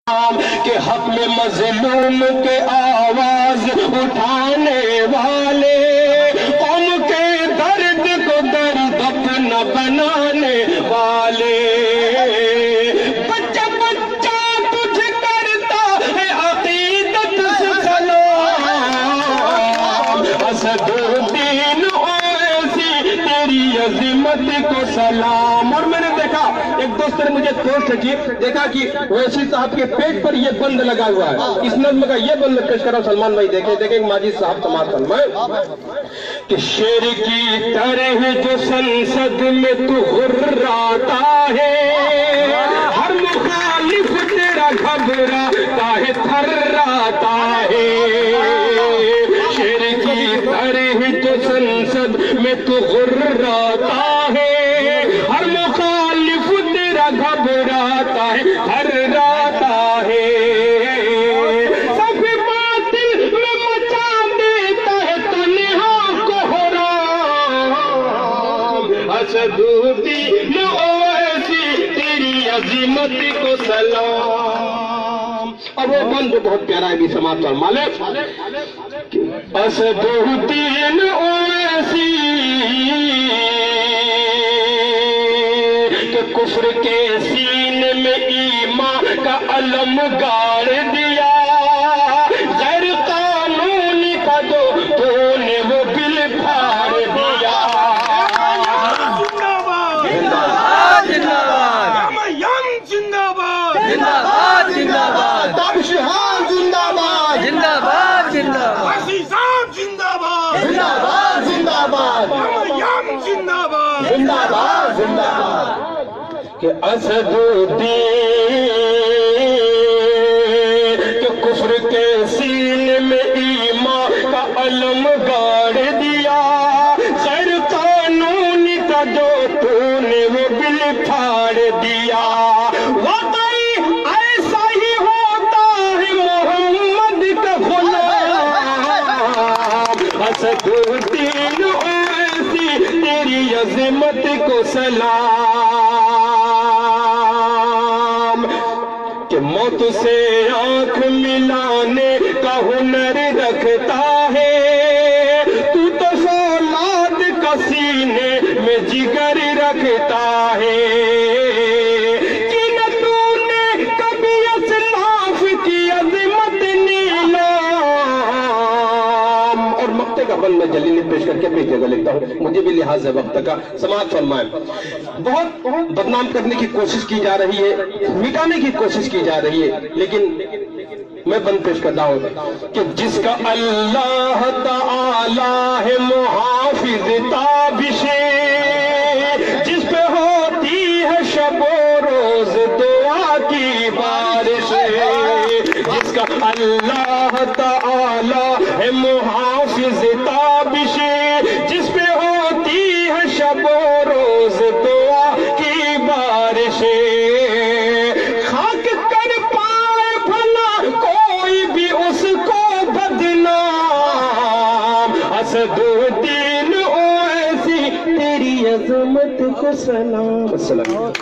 کہ حق میں مظلوم کے آواز اٹھانے والے، قوم کے درد کو درد اپنا بنانے والے، بچہ بچہ تجھ کرتا ہے عقیدت سے سلام، اسد الدین اویسی تیری عظمت کو سلام۔ اور میں نے دیکھا ایک دوست نے مجھے پوسٹ کی، دیکھا کہ اویسی صاحب کے پیٹ پر یہ بند لگا ہوا ہے، اس نظم کا یہ بند پیش کرا سلمان بھائی دیکھیں ماجد صاحب سماعت فرمائیں کہ شیر کی طرح جو سنسد میں تو غراتا ہے، ہر مخالف تیرا گھبراتا ہے تھراتا ہے، شیر کی طرح جو سنسد میں تو غراتا ہے، ہر مخالف تیرا گھبراتا ہے تھراتا ہے، سب باطل میں مچا دیتا ہے تنہا کوہرام، اسد الدین اویسی تیری عظمت کو سلام۔ اور وہ بند بہت پیارا ہے بھی سماعت فرما لے، اسد الدین اویسی کہ کفر کے سینے میں ایمان کا علم گاڑ دیا، غیر قانونی تھا جو تو نے وہ بل پھاڑ دیا، زندہ باد زندہ باد زندہ باد زندہ باد زندہ باد زندہ باد تابشہار زندہ باد زندہ باد زندہ باد عزیزان زندہ باد زندہ باد زندہ باد زندہ باد زندہ باد زندہ باد کہ اسد الدین کہ کفر کے سینے میں ایمان کا علم گاڑ دیا، غیر قانونی تھا جو تو نے وہ بل پھاڑ دیا، واقعی ایسا ہی ہوتا ہے محمد کا غلام، اسد الدین اویسی تیری عظمت کو سلام، کہ موت سے آنکھ ملانے کا ہنر رکھتا ہے، تو تو فولاد کا سینے میں جگر رکھتا ہے، کہ نہ تو نے کبھی اسلاف کی عظمت نیلام۔ اور مقطع کا بند میں جلیل پیش کر کے اپنی جگہ لکھتا ہوں، مجھے بھی لحاظ ہے وقت کا، سماعت فرمائیں۔ بہت بدنام کرنے کی کوشش کی جا رہی ہے، مٹانے کی کوشش کی جا رہی ہے، لیکن میں بند پیش کرتا ہوں کہ جس کا اللہ تعالی ہے محافظ تابش، جس پہ ہوتی ہے شب و روز دعا کی بارش، جس کا اللہ تعالی ہے محافظ تابش، جس پہ ہوتی ہے شب و روز دعا کی بارش، خاک کر پائے بھلا کوئی بھی اس کو بدنام، اسد الدین اویسی تیری عظمت کو سلام۔ السلام